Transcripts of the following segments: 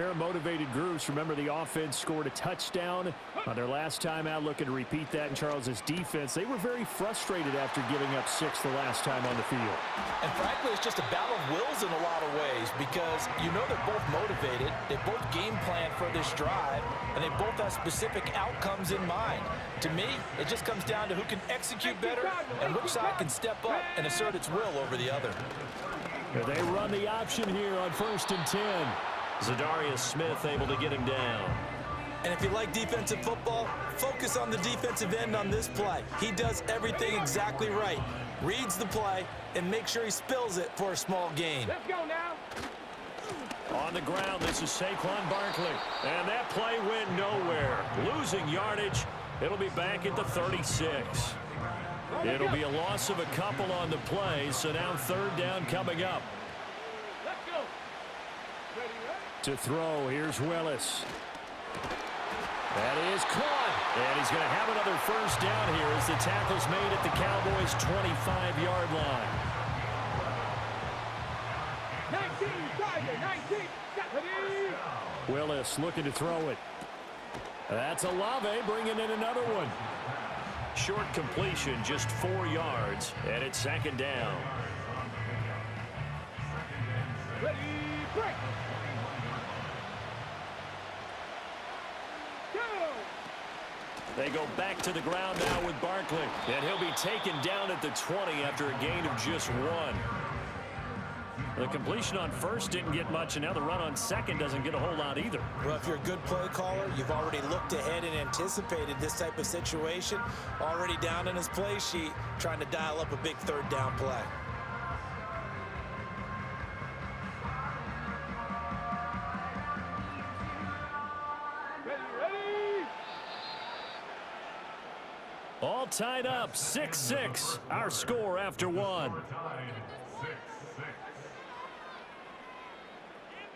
pair of motivated groups. Remember, the offense scored a touchdown on their last time out, looking to repeat that in Charles's defense. They were very frustrated after giving up 6 the last time on the field. And frankly, it's just a battle of wills in a lot of ways because you know they're both motivated, they both game plan for this drive, and they both have specific outcomes in mind. To me, it just comes down to who can execute better and which side can step up and assert its will over the other. They run the option here on 1st and 10. Zadarius Smith able to get him down. And if you like defensive football, focus on the defensive end on this play. He does everything exactly right. Reads the play and makes sure he spills it for a small gain. Let's go now. On the ground, this is Saquon Barkley. And that play went nowhere. Losing yardage. It'll be back at the 36. It'll be a loss of a couple on the play, so now 3rd down coming up. Let's go. To throw, here's Willis. That is caught. And he's going to have another 1st down here as the tackle's made at the Cowboys' 25-yard line. 19, Tiger, 19. Willis looking to throw it. That's Olave bringing in another one. Short completion, just 4 yards, and it's 2nd down. Ready, break. Go. They go back to the ground now with Barkley, and he'll be taken down at the 20 after a gain of just 1. The completion on 1st didn't get much, and now the run on 2nd doesn't get a whole lot either. Well, if you're a good play caller, you've already looked ahead and anticipated this type of situation. Already down in his play sheet, trying to dial up a big 3rd down play. Ready. All tied up, 6-6, our score after 1.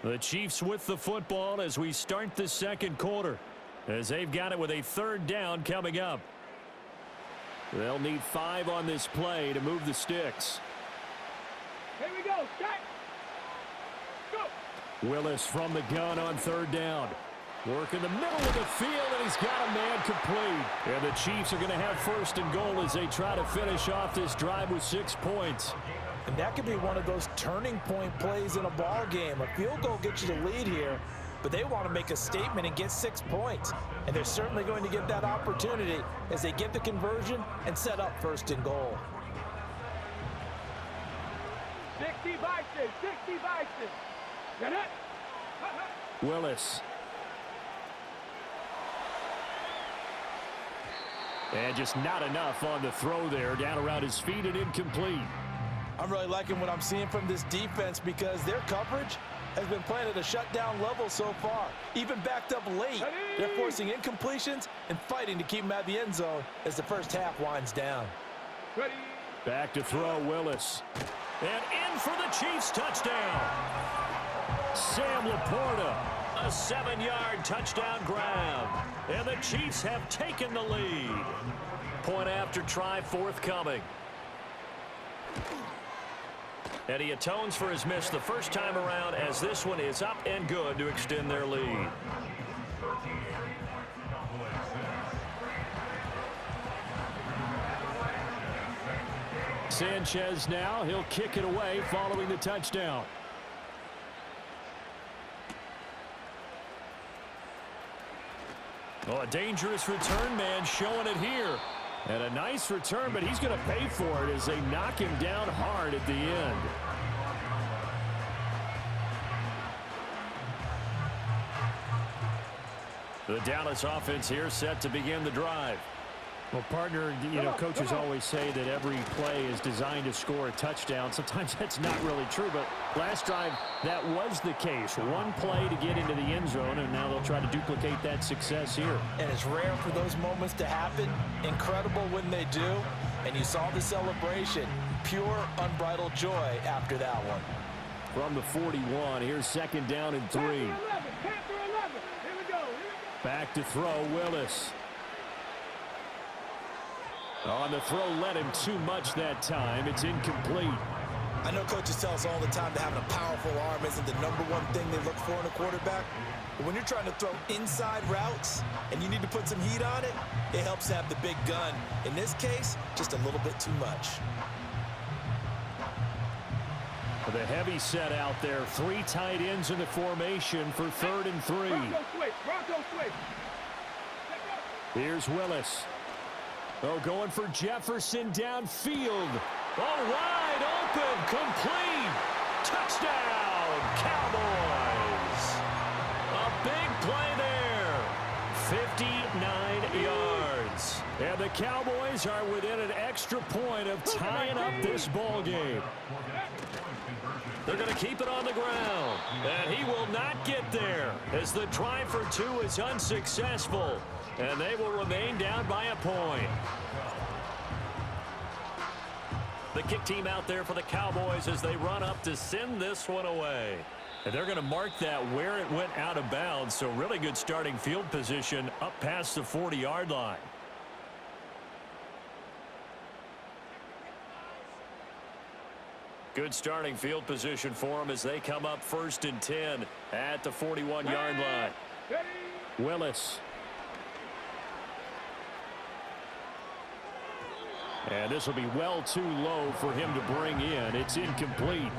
The Chiefs with the football as we start the 2nd quarter, as they've got it with a 3rd down coming up. They'll need 5 on this play to move the sticks. Here we go. Set. Go. Willis from the gun on 3rd down. Work in the middle of the field, and he's got a man complete. And the Chiefs are going to have 1st and goal as they try to finish off this drive with 6 points. And that could be one of those turning point plays in a ball game. A field goal gets you the lead here, but they want to make a statement and get 6 points. And they're certainly going to get that opportunity as they get the conversion and set up 1st and goal. 60 Bison, 60 Bison. Get it. Willis. And just not enough on the throw there. Down around his feet and incomplete. I'm really liking what I'm seeing from this defense because their coverage has been playing at a shutdown level so far. Even backed up late, they're forcing incompletions and fighting to keep them at the end zone as the 1st half winds down. Ready. Back to throw, Willis. And in for the Chiefs touchdown. Sam Laporta, a 7-yard touchdown grab. And the Chiefs have taken the lead. Point after try forthcoming. And he atones for his miss the 1st time around as this one is up and good to extend their lead. Sanchez now, he'll kick it away following the touchdown. Oh, a dangerous return man showing it here. And a nice return, but he's going to pay for it as they knock him down hard at the end. The Dallas offense here set to begin the drive. Well, partner, you know, coaches always say that every play is designed to score a touchdown. Sometimes that's not really true, but last drive, that was the case. One play to get into the end zone, and now they'll try to duplicate that success here. And it's rare for those moments to happen. Incredible when they do. And you saw the celebration. Pure, unbridled joy after that one. From the 41, here's 2nd down and 3. Panther 11. Panther 11. Here we go. Back to throw, Willis. On the throw, led him too much that time. It's incomplete. I know coaches tell us all the time that having a powerful arm isn't the #1 thing they look for in a quarterback. But when you're trying to throw inside routes and you need to put some heat on it, it helps have the big gun. In this case, just a little bit too much. The heavy set out there. 3 tight ends in the formation for 3rd and 3. Bronco switch. Here's Willis. Oh, going for Jefferson downfield. Oh, wide open, complete. Touchdown, Cowboys. A big play there. 59 yards. And the Cowboys are within an extra point of tying up this ball game. They're going to keep it on the ground. And he will not get there as the try for 2 is unsuccessful. And they will remain down by a point. The kick team out there for the Cowboys as they run up to send this one away. And they're going to mark that where it went out of bounds. So really good starting field position up past the 40-yard line. Good starting field position for them as they come up 1st and 10 at the 41-yard line. Willis. And this will be well too low for him to bring in. It's incomplete.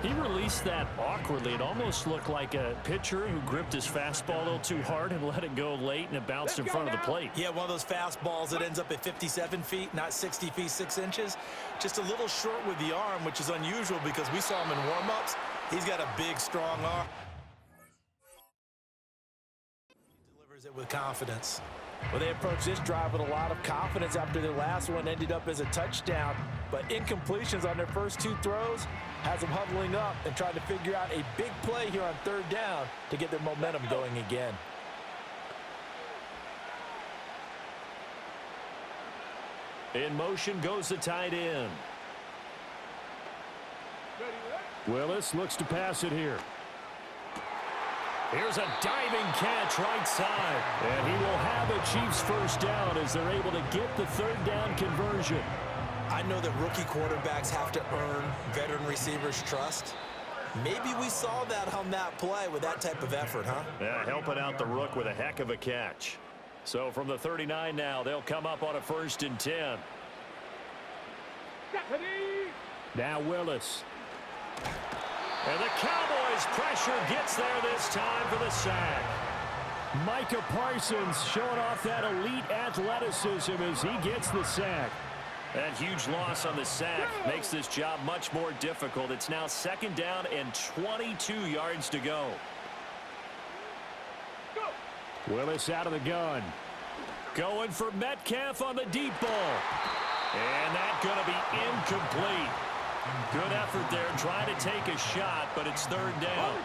He released that awkwardly. It almost looked like a pitcher who gripped his fastball a little too hard and let it go late, and it bounced in front of the plate. Yeah, one of those fastballs that ends up at 57 feet, not 60 feet 6 inches. Just a little short with the arm, which is unusual because we saw him in warm-ups. He's got a big, strong arm. He delivers it with confidence. Well, they approached this drive with a lot of confidence after their last one ended up as a touchdown. But incompletions on their first 2 throws has them huddling up and trying to figure out a big play here on 3rd down to get their momentum going again. In motion goes the tight end. Willis looks to pass it here. Here's a diving catch right side. And he will have a Chiefs first down as they're able to get the 3rd down conversion. I know that rookie quarterbacks have to earn veteran receivers' trust. Maybe we saw that on that play with that type of effort, huh? Yeah, helping out the rook with a heck of a catch. So from the 39 now, they'll come up on a 1st and 10. Now Willis. And the Cowboys pressure gets there this time for the sack. Micah Parsons showing off that elite athleticism as he gets the sack. That huge loss on the sack makes this job much more difficult. It's now 2nd down and 22 yards to go. Willis out of the gun. Going for Metcalf on the deep ball. And that's going to be incomplete. Good effort there, trying to take a shot, but it's 3rd down.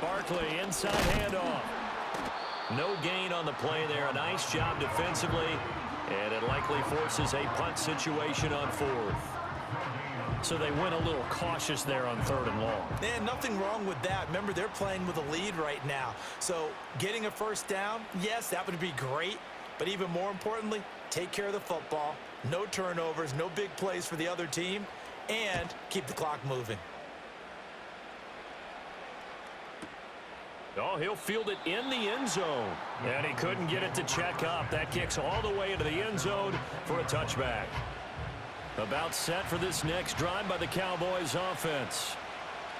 Barkley inside handoff. No gain on the play there. A nice job defensively, and it likely forces a punt situation on 4th. So they went a little cautious there on 3rd and long. And nothing wrong with that. Remember, they're playing with a lead right now. So getting a 1st down, yes, that would be great. But even more importantly, take care of the football. No turnovers, no big plays for the other team, and keep the clock moving. Oh, he'll field it in the end zone. And he couldn't get it to check up. That kicks all the way into the end zone for a touchback. About set for this next drive by the Cowboys offense.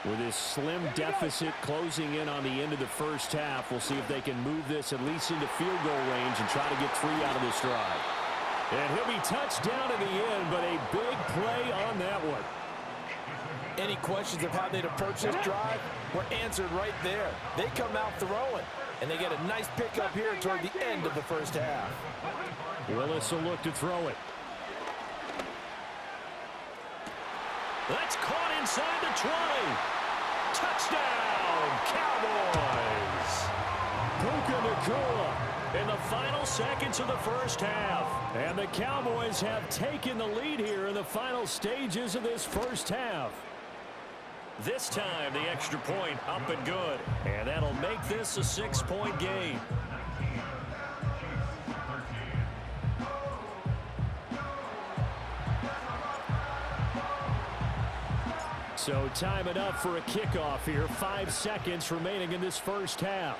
With his slim deficit closing in on the end of the 1st half, we'll see if they can move this at least into field goal range and try to get 3 out of this drive. And he'll be touched down in the end, but a big play on that one. Any questions of how they'd approach this drive were answered right there. They come out throwing, and they get a nice pickup here toward the end of the 1st half. Willis will look to throw it. That's caught inside the 20. Touchdown, Cowboys. Puka Nacua in the final seconds of the 1st half. And the Cowboys have taken the lead here in the final stages of this 1st half. This time, the extra point up and good. And that'll make this a 6-point game. So time enough for a kickoff here. 5 seconds remaining in this first half.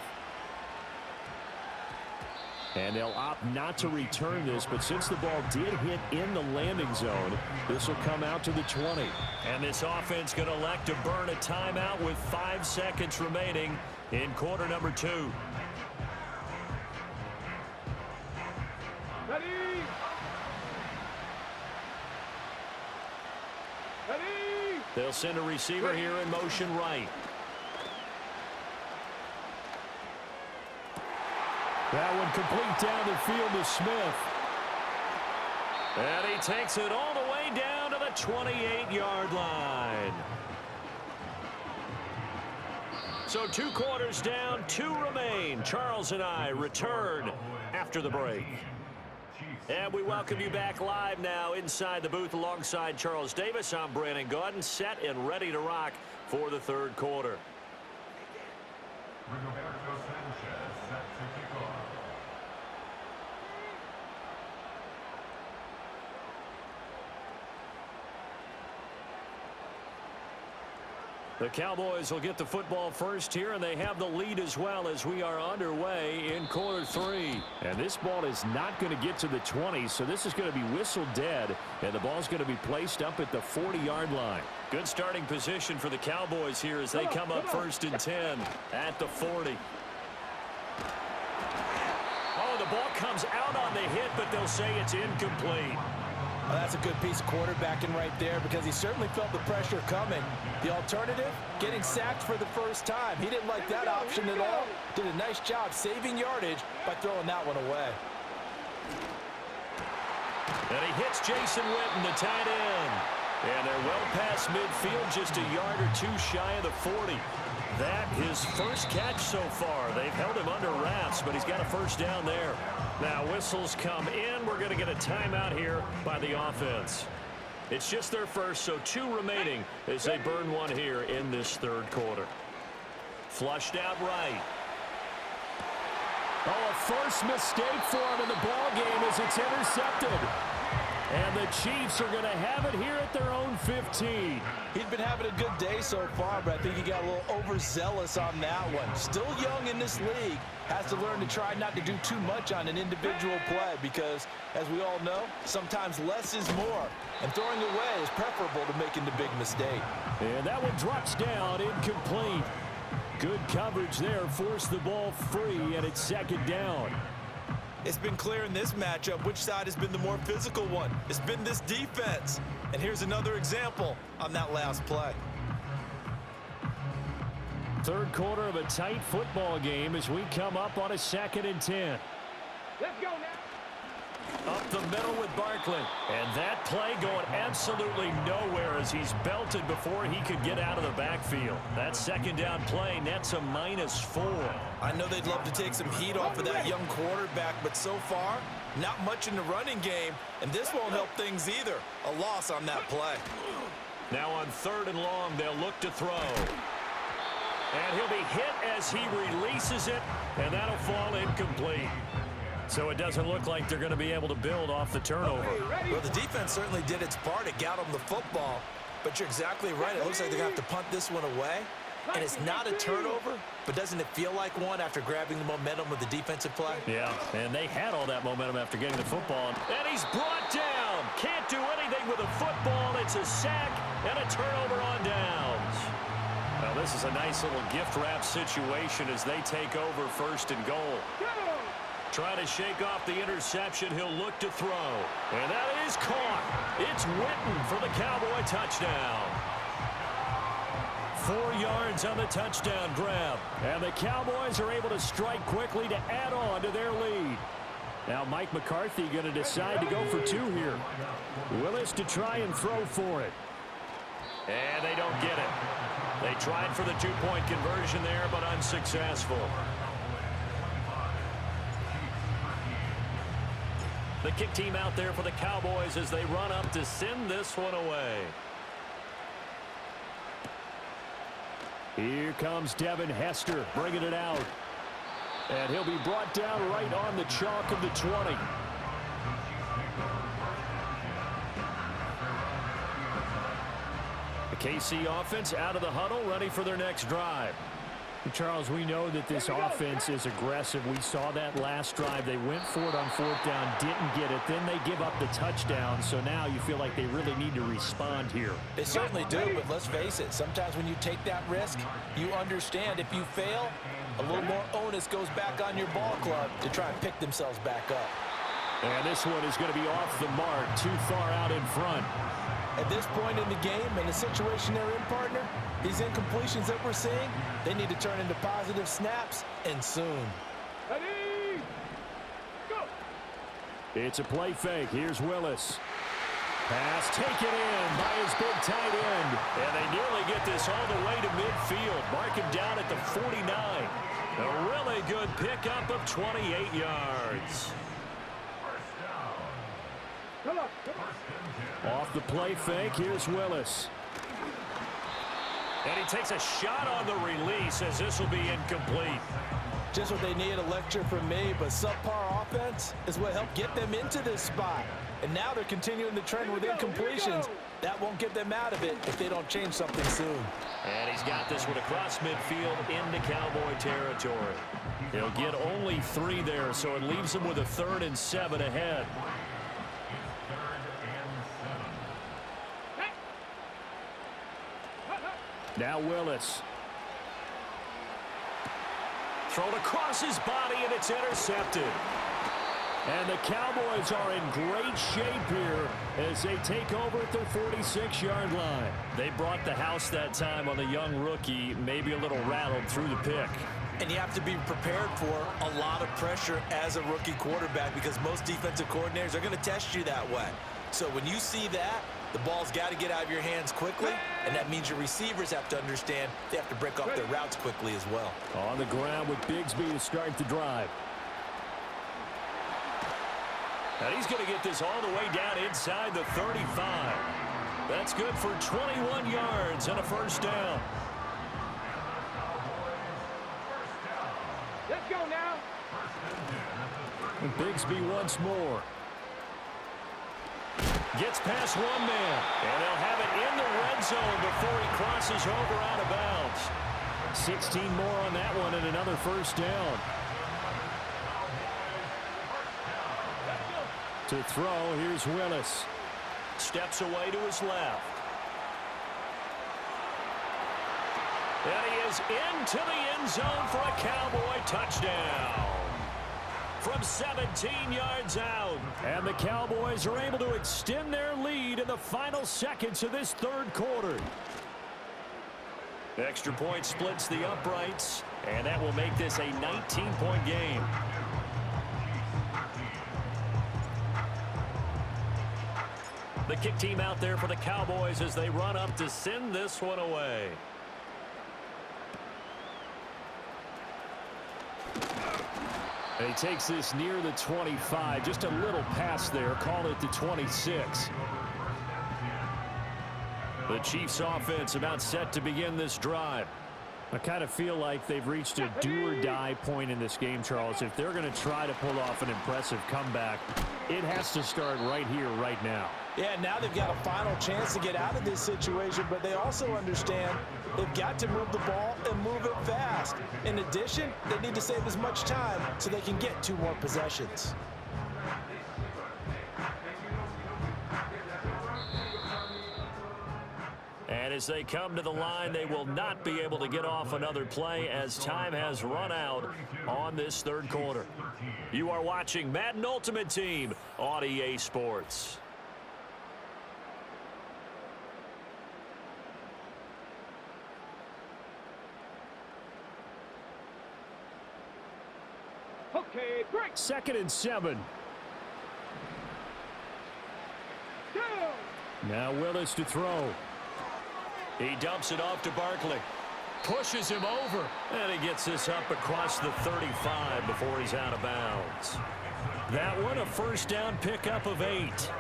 And they'll opt not to return this, but since the ball did hit in the landing zone, this will come out to the 20. And this offense going to elect to burn a timeout with 5 seconds remaining in quarter number 2. Ready? Ready? They'll send a receiver here in motion right. That one complete down the field to Smith. And he takes it all the way down to the 28-yard line. So 2 quarters down, 2 remain. Charles and I return after the break. And we welcome you back live now inside the booth alongside Charles Davis. I'm Brandon Gaudin, set and ready to rock for the third quarter. The Cowboys will get the football first here, and they have the lead as well as we are underway in quarter 3. And this ball is not going to get to the 20, so this is going to be whistled dead, and the ball's going to be placed up at the 40-yard line. Good starting position for the Cowboys here as they come up first and 10 at the 40. Oh, the ball comes out on the hit, but they'll say it's incomplete. Well, that's a good piece of quarterbacking right there because he certainly felt the pressure coming. The alternative, getting sacked for the first time. He didn't like that option at all. Did a nice job saving yardage by throwing that one away. And he hits Jason Witten, the tight end. And they're well past midfield, just a yard or 2 shy of the 40. That his first catch so far. They've held him under wraps, but he's got a first down there. Now whistles come in. We're going to get a timeout here by the offense. It's just their first, so 2 remaining as they burn one here in this third quarter. Flushed out right. Oh, a first mistake for him in the ball game as it's intercepted. And the Chiefs are going to have it here at their own 15. He's been having a good day so far, but I think he got a little overzealous on that one. Still young in this league. Has to learn to try not to do too much on an individual play because, as we all know, sometimes less is more. And throwing away is preferable to making the big mistake. And that one drops down, incomplete. Good coverage there, forced the ball free, and it's second down. It's been clear in this matchup which side has been the more physical one. It's been this defense. And here's another example on that last play. Third quarter of a tight football game as we come up on a 2nd and 10. Let's go now. Up the middle with Barkley. And that play going absolutely nowhere as he's belted before he could get out of the backfield. That second down play nets a -4. I know they'd love to take some heat off of that young quarterback, but so far, not much in the running game, and this won't help things either. A loss on that play. Now on 3rd and long, they'll look to throw. And he'll be hit as he releases it, and that'll fall incomplete. So it doesn't look like they're going to be able to build off the turnover. Well, the defense certainly did its part. It got them the football. But you're exactly right. It looks like they're going to have to punt this one away. And it's not a turnover, but doesn't it feel like one after grabbing the momentum with the defensive play? Yeah, and they had all that momentum after getting the football. And he's brought down. Can't do anything with a football. It's a sack and a turnover on downs. Well, this is a nice little gift wrap situation as they take over 1st and goal. Trying to shake off the interception. He'll look to throw. And that is caught. It's Witten for the Cowboy touchdown. 4 yards on the touchdown grab. And the Cowboys are able to strike quickly to add on to their lead. Now Mike McCarthy going to decide to go for 2 here. Willis to try and throw for it. And they don't get it. They tried for the 2-point conversion there, but unsuccessful. The kick team out there for the Cowboys as they run up to send this one away. Here comes Devin Hester bringing it out. And he'll be brought down right on the chalk of the 20. The KC offense out of the huddle, ready for their next drive. Charles, we know that this offense is aggressive. We saw that last drive. They went for it on 4th down, didn't get it. Then they give up the touchdown. So now you feel like they really need to respond here. They certainly do, but let's face it. Sometimes when you take that risk, you understand if you fail, a little more onus goes back on your ball club to try and pick themselves back up. And this one is going to be off the mark, too far out in front. At this point in the game and the situation they're in, partner, these incompletions that we're seeing, they need to turn into positive snaps, and soon. Ready, go. It's a play fake. Here's Willis. Pass taken in by his big tight end. And they nearly get this all the way to midfield. Mark him down at the 49. A really good pickup of 28 yards. Come on. Off the play fake, here's Willis. And he takes a shot on the release as this will be incomplete. Just what they need, a lecture from me, but subpar offense is what helped get them into this spot. And now they're continuing the trend with incompletions. That won't get them out of it if they don't change something soon. And he's got this one across midfield into Cowboy territory. He'll get only 3 there, so it leaves him with a 3rd and 7 ahead. Now Willis. Thrown across his body, and it's intercepted. And the Cowboys are in great shape here as they take over at their 46-yard line. They brought the house that time on the young rookie, maybe a little rattled through the pick. And you have to be prepared for a lot of pressure as a rookie quarterback because most defensive coordinators are going to test you that way. So when you see that, the ball's got to get out of your hands quickly, and that means your receivers have to understand they have to break off their routes quickly as well. On the ground with Bigsby to start the drive. And he's going to get this all the way down inside the 35. That's good for 21 yards and a 1st down. Let's go now. And Bigsby once more. Gets past 1 man. And they'll have it in the red zone before he crosses over out of bounds. 16 more on that one and another 1st down. To throw, here's Willis. Steps away to his left. And he is into the end zone for a Cowboy touchdown. From 17 yards out. And the Cowboys are able to extend their lead in the final seconds of this 3rd quarter. Extra point splits the uprights, and that will make this a 19-point game. The kick team out there for the Cowboys as they run up to send this one away. And he takes this near the 25. Just a little pass there. Call it the 26. The Chiefs offense about set to begin this drive. I kind of feel like they've reached a do-or-die point in this game, Charles. If they're going to try to pull off an impressive comeback, it has to start right here, right now. Yeah, now they've got a final chance to get out of this situation, but they also understand they've got to move the ball and move it fast. In addition, they need to save as much time so they can get 2 more possessions. And as they come to the line, they will not be able to get off another play as time has run out on this 3rd quarter. You are watching Madden Ultimate Team on EA Sports. Okay, break. 2nd and 7. Down. Now Willis to throw. He dumps it off to Barkley. Pushes him over. And he gets this up across the 35 before he's out of bounds. That one, a 1st down pickup of 8.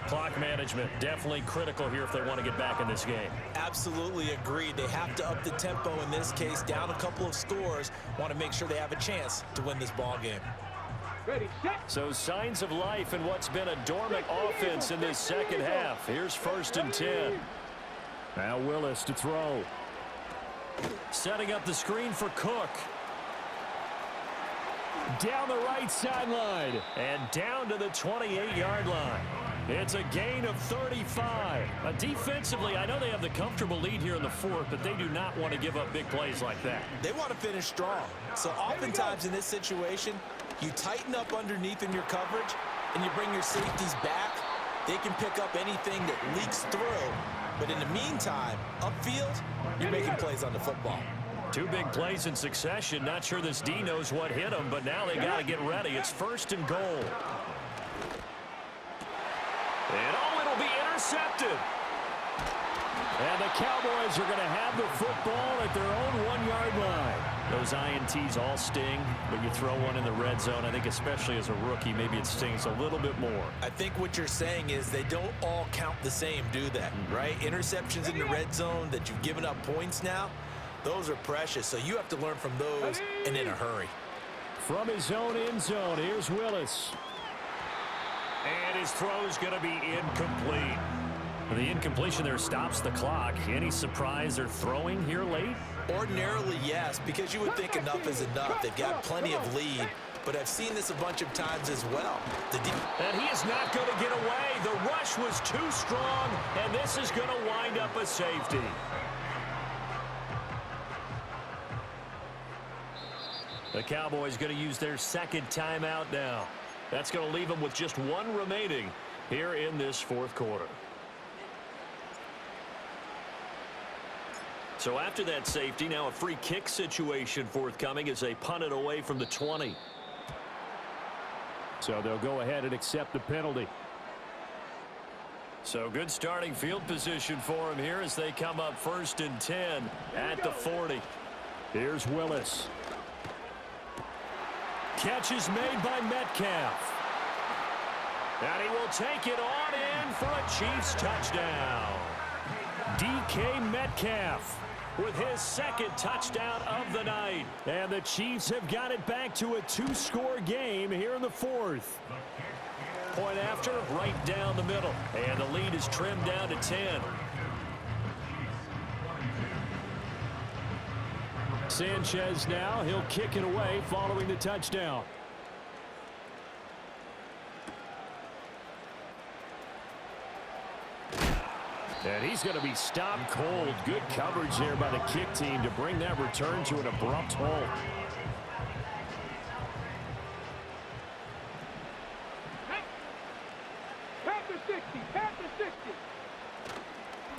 Clock management definitely critical here if they want to get back in this game. Absolutely agreed. They have to up the tempo in this case, down a couple of scores. Want to make sure they have a chance to win this ball game. Ready, set. So signs of life in what's been a dormant offense in this 2nd half. Here's 1st and 10. Now Willis to throw. Setting up the screen for Cook. Down the right sideline and down to the 28-yard line. It's a gain of 35. Defensively, I know they have the comfortable lead here in the fourth, but they do not want to give up big plays like that. They want to finish strong. So oftentimes in this situation, you tighten up underneath in your coverage and you bring your safeties back. They can pick up anything that leaks through. But in the meantime, upfield, you're making plays on the football. Two big plays in succession. Not sure this D knows what hit them, but now they got to get ready. It's 1st and goal. And it'll be intercepted. And the Cowboys are going to have the football at their own 1-yard line. Those INTs all sting, but you throw one in the red zone. I think especially as a rookie, maybe it stings a little bit more. I think what you're saying is they don't all count the same, do they? Right? Interceptions in the red zone that you've given up points now, those are precious. So you have to learn from those and in a hurry. From his own end zone, here's Willis. And his throw is going to be incomplete. The incompletion there stops the clock. Any surprise they're throwing here late? Ordinarily, yes, because you would think enough is enough. They've got plenty of lead, but I've seen this a bunch of times as well. And he is not going to get away. The rush was too strong, and this is going to wind up a safety. The Cowboys going to use their second timeout now. That's going to leave them with just one remaining here in this fourth quarter. So after that safety, now a free kick situation forthcoming as they punt it away from the 20. So they'll go ahead and accept the penalty. So good starting field position for them here as they come up 1st and 10 at the 40. Here's Willis. Catch is made by Metcalf. And he will take it on in for a Chiefs touchdown. DK Metcalf with his second touchdown of the night. And the Chiefs have got it back to a 2-score game here in the fourth. Point after, right down the middle. And the lead is trimmed down to 10. Sanchez now, he'll kick it away following the touchdown. And he's going to be stopped cold. Good coverage there by the kick team to bring that return to an abrupt halt. Panther 60, Panther 60.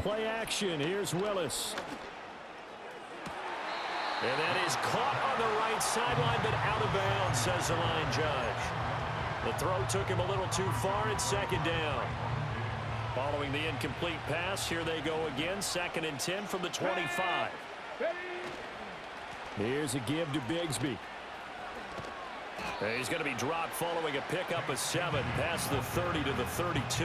Play action. Here's Willis. And that is caught on the right sideline, but out of bounds, says the line judge. The throw took him a little too far. It's 2nd down. Following the incomplete pass, here they go again. 2nd and 10 from the 25. Here's a give to Bigsby. And he's going to be dropped following a pickup of 7 past the 30 to the 32.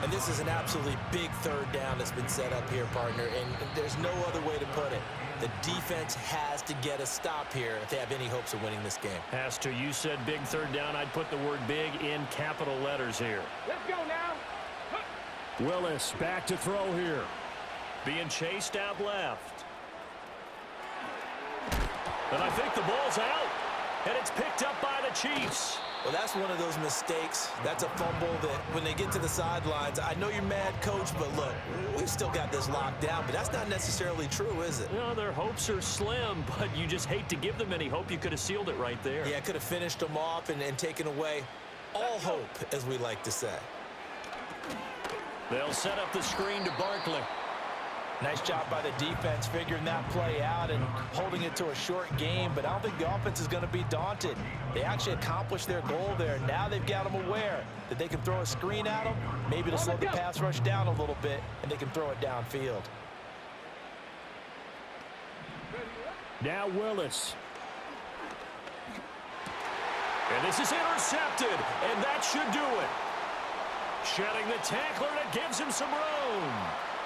And this is an absolutely big 3rd down that's been set up here, partner, and there's no other way to put it. The defense has to get a stop here if they have any hopes of winning this game. Has to. You said big 3rd down. I'd put the word big in capital letters here. Let's go now. Willis back to throw here. Being chased out left. And I think the ball's out. And it's picked up by the Chiefs. Well, that's one of those mistakes. That's a fumble that when they get to the sidelines, I know you're mad, Coach, but look, we've still got this locked down, but that's not necessarily true, is it? No, their hopes are slim, but you just hate to give them any hope. You could have sealed it right there. Yeah, could have finished them off and taken away all hope, as we like to say. They'll set up the screen to Barkley. Nice job by the defense figuring that play out and holding it to a short game, but I don't think the offense is going to be daunted. They actually accomplished their goal there. Now they've got them aware that they can throw a screen at them, maybe to slow the pass rush down a little bit, and they can throw it downfield. Now Willis. And this is intercepted, and that should do it. Shedding the tackler, and it gives him some room.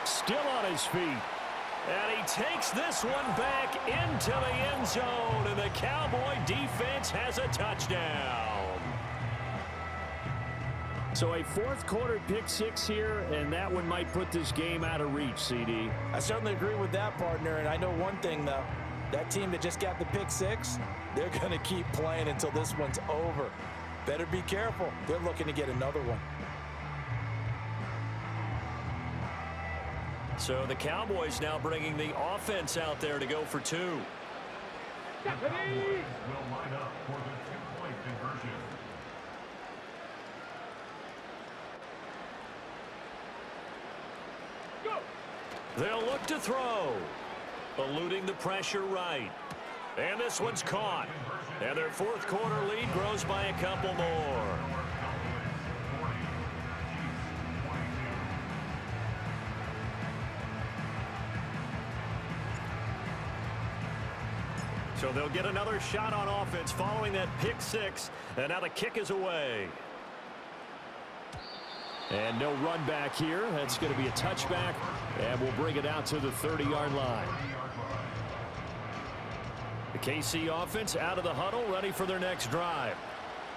Still on his feet. And he takes this one back into the end zone, and the Cowboy defense has a touchdown. So a fourth quarter pick six here, and that one might put this game out of reach, CD. I certainly agree with that, partner, and I know one thing, though. That team that just got the pick six, they're going to keep playing until this one's over. Better be careful. They're looking to get another one. So the Cowboys now bringing the offense out there to go for two. Cowboys will line up for the two-point conversion. Go. They'll look to throw. Eluding the pressure right. And this one's caught. And their fourth quarter lead grows by a couple more. So they'll get another shot on offense following that pick six. And now the kick is away. And no run back here. That's going to be a touchback. And we'll bring it out to the 30-yard line. The KC offense out of the huddle, ready for their next drive.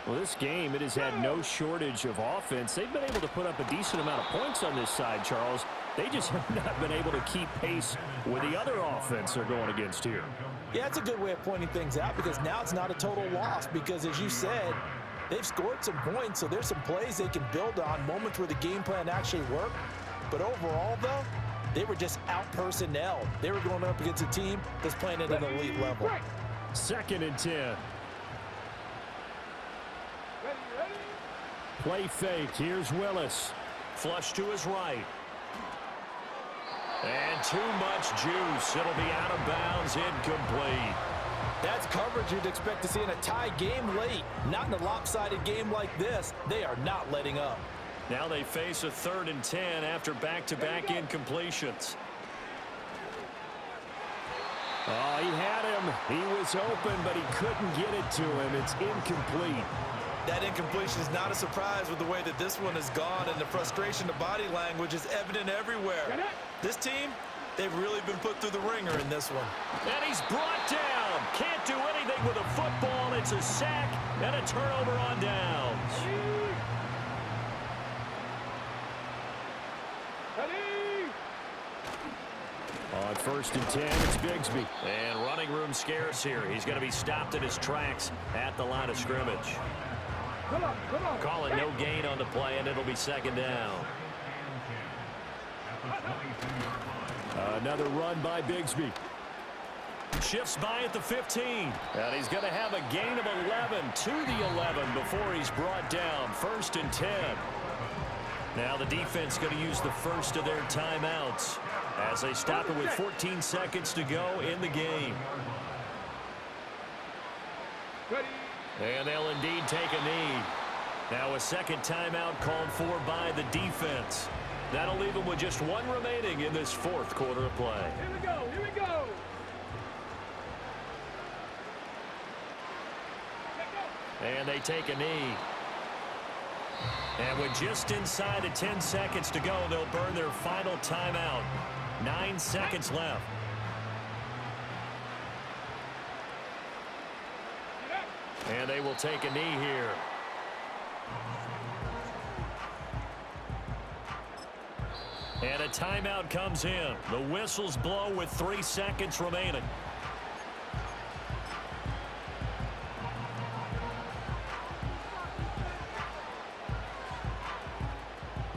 Well, this game, it has had no shortage of offense. They've been able to put up a decent amount of points on this side, Charles. They just have not been able to keep pace with the other offense they're going against here. Yeah, that's a good way of pointing things out because now it's not a total loss because, as you said, they've scored some points, so there's some plays they can build on, moments where the game plan actually worked. But overall, though, they were just out-personnel. They were going up against a team that's playing at an elite level. Second and 10. Ready. Play fake. Here's Willis. Flush to his right. And too much juice. It'll be out of bounds, incomplete. That's coverage you'd expect to see in a tie game late. Not in a lopsided game like this. They are not letting up. Now they face a 3rd and 10 after back-to-back incompletions. Oh, he had him. He was open, but he couldn't get it to him. It's incomplete. That incompletion is not a surprise with the way that this one has gone, and the frustration, the body language is evident everywhere. This team, they've really been put through the ringer in this one. And he's brought down. Can't do anything with a football. It's a sack and a turnover on downs. On 1st and 10, it's Bigsby. And running room scarce here. He's going to be stopped in his tracks at the line of scrimmage. Come on. Calling no gain on the play, and it'll be 2nd down. Another run by Bigsby. Shifts by at the 15. And he's going to have a gain of 11 to the 11 before he's brought down. 1st and 10. Now the defense going to use the first of their timeouts as they stop it with 14 seconds to go in the game. And they'll indeed take a knee. Now a second timeout called for by the defense. That'll leave them with just one remaining in this 4th quarter of play. Here we go. And they take a knee. And with just inside of 10 seconds to go, they'll burn their final timeout. 9 seconds left. And they will take a knee here. And a timeout comes in. The whistles blow with 3 seconds remaining.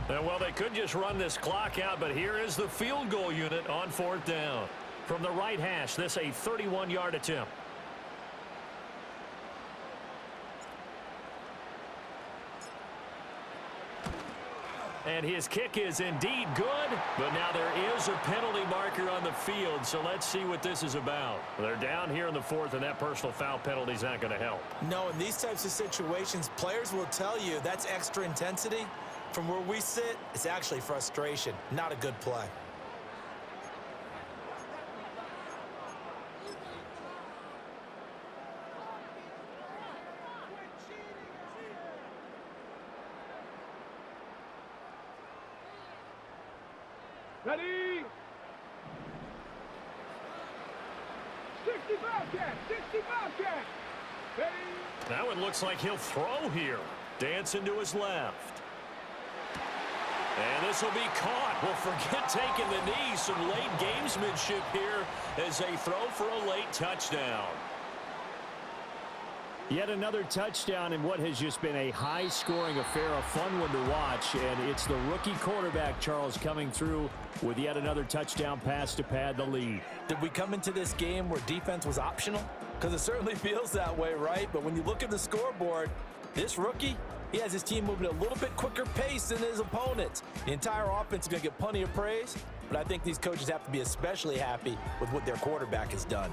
And well, they could just run this clock out, but here is the field goal unit on 4th down. From the right hash, this a 31-yard attempt. And his kick is indeed good, but now there is a penalty marker on the field, so let's see what this is about. They're down here in the 4th, and that personal foul penalty is not going to help. No, in these types of situations, players will tell you that's extra intensity. From where we sit, it's actually frustration, not a good play. Ready. 60 Bobcat. Now it looks like he'll throw here. Dancing to his left. And this will be caught. Well, forget taking the knee. Some late gamesmanship here as they throw for a late touchdown. Yet another touchdown in what has just been a high-scoring affair, a fun one to watch. And it's the rookie quarterback, Charles, coming through with yet another touchdown pass to pad the lead. Did we come into this game where defense was optional? Because it certainly feels that way, right? But when you look at the scoreboard, this rookie, he has his team moving at a little bit quicker pace than his opponents. The entire offense is going to get plenty of praise, but I think these coaches have to be especially happy with what their quarterback has done.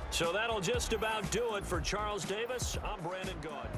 So that'll just about do it for Charles Davis. I'm Brandon Gaudin.